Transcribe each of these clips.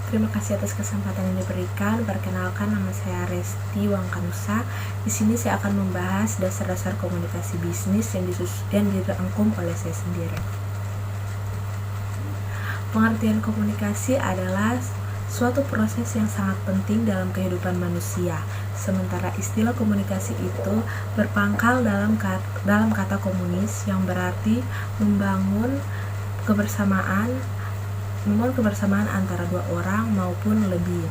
Terima kasih atas kesempatan yang diberikan. Perkenalkan, nama saya Resti Wangkanusa. Di sini saya akan membahas dasar-dasar komunikasi bisnis yang dirangkum oleh saya sendiri. Pengertian komunikasi adalah suatu proses yang sangat penting dalam kehidupan manusia. Sementara istilah komunikasi itu berpangkal dalam kata komunis yang berarti membangun kebersamaan antara dua orang maupun lebih.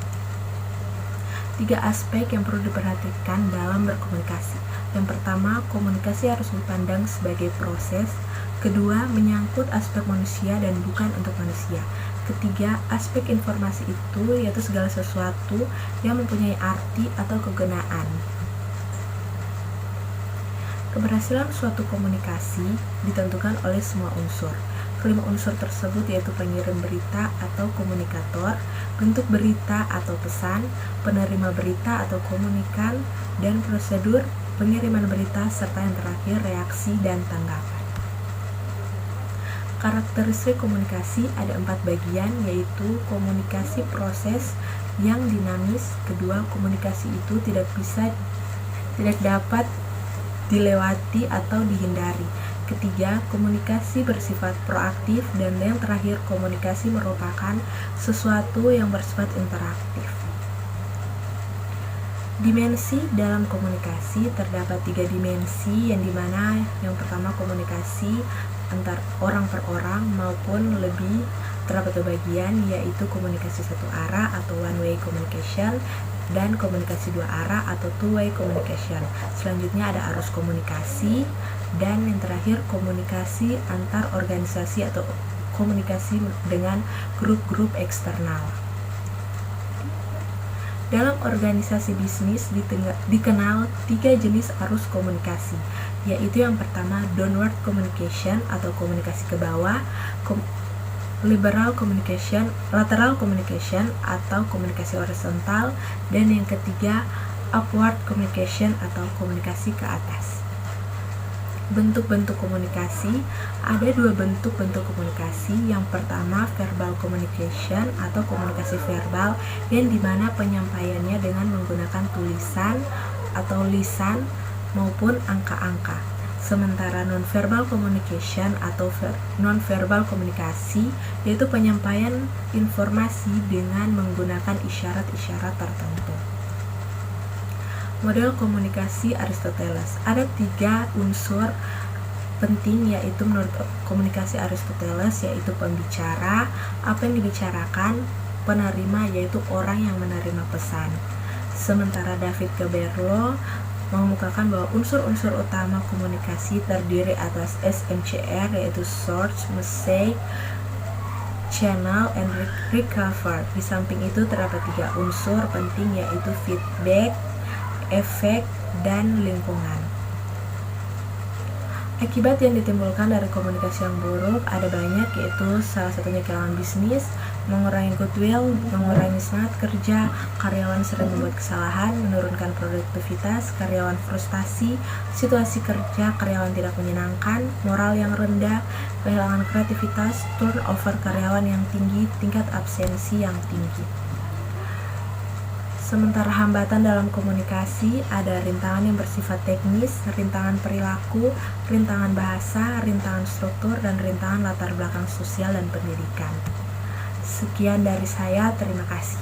3 aspek yang perlu diperhatikan dalam berkomunikasi. Yang pertama, komunikasi harus dipandang sebagai proses. Kedua, menyangkut aspek manusia dan bukan untuk manusia. Ketiga, aspek informasi itu yaitu segala sesuatu yang mempunyai arti atau kegunaan. Keberhasilan suatu komunikasi ditentukan oleh semua unsur. Kelima unsur tersebut yaitu pengirim berita atau komunikator, bentuk berita atau pesan, penerima berita atau komunikan, dan prosedur pengiriman berita, serta yang terakhir reaksi dan tanggapan. Karakteristik komunikasi ada 4 bagian, yaitu komunikasi proses yang dinamis. Kedua, komunikasi itu tidak dapat dilewati atau dihindari. Ketiga, komunikasi bersifat proaktif, dan yang terakhir, komunikasi merupakan sesuatu yang bersifat interaktif. Dimensi dalam komunikasi terdapat 3 dimensi, yang dimana yang pertama komunikasi antar orang per orang maupun lebih terdapat 2 bagian, yaitu komunikasi satu arah atau one way communication dan komunikasi 2 arah atau two way communication. Selanjutnya ada arus komunikasi, dan yang terakhir komunikasi antar organisasi atau komunikasi dengan grup-grup eksternal. Dalam organisasi bisnis dikenal 3 jenis arus komunikasi, yaitu yang pertama downward communication atau komunikasi ke bawah, lateral communication atau komunikasi horizontal, dan yang ketiga upward communication atau komunikasi ke atas. Bentuk-bentuk komunikasi, ada 2 bentuk komunikasi. Yang pertama verbal communication atau komunikasi verbal, yang dimana penyampaiannya dengan menggunakan tulisan atau lisan maupun angka-angka. Sementara non-verbal communication atau non-verbal komunikasi yaitu penyampaian informasi dengan menggunakan isyarat-isyarat tertentu. Model komunikasi Aristoteles. Ada 3 unsur penting yaitu menurut komunikasi Aristoteles, yaitu pembicara, apa yang dibicarakan, penerima yaitu orang yang menerima pesan. Sementara David Caberlo mengemukakan bahwa unsur-unsur utama komunikasi terdiri atas SMCR, yaitu source, message, channel, and recover. Di samping itu terdapat 3 unsur penting yaitu feedback, efek, dan lingkungan. Akibat yang ditimbulkan dari komunikasi yang buruk ada banyak, yaitu salah satunya kehilangan bisnis, mengurangi goodwill, mengurangi semangat kerja, karyawan sering membuat kesalahan, menurunkan produktivitas, karyawan frustasi, situasi kerja karyawan tidak menyenangkan, moral yang rendah, kehilangan kreativitas, turnover karyawan yang tinggi, tingkat absensi yang tinggi. Sementara hambatan dalam komunikasi ada rintangan yang bersifat teknis, rintangan perilaku, rintangan bahasa, rintangan struktur, dan rintangan latar belakang sosial dan pendidikan. Sekian dari saya, terima kasih.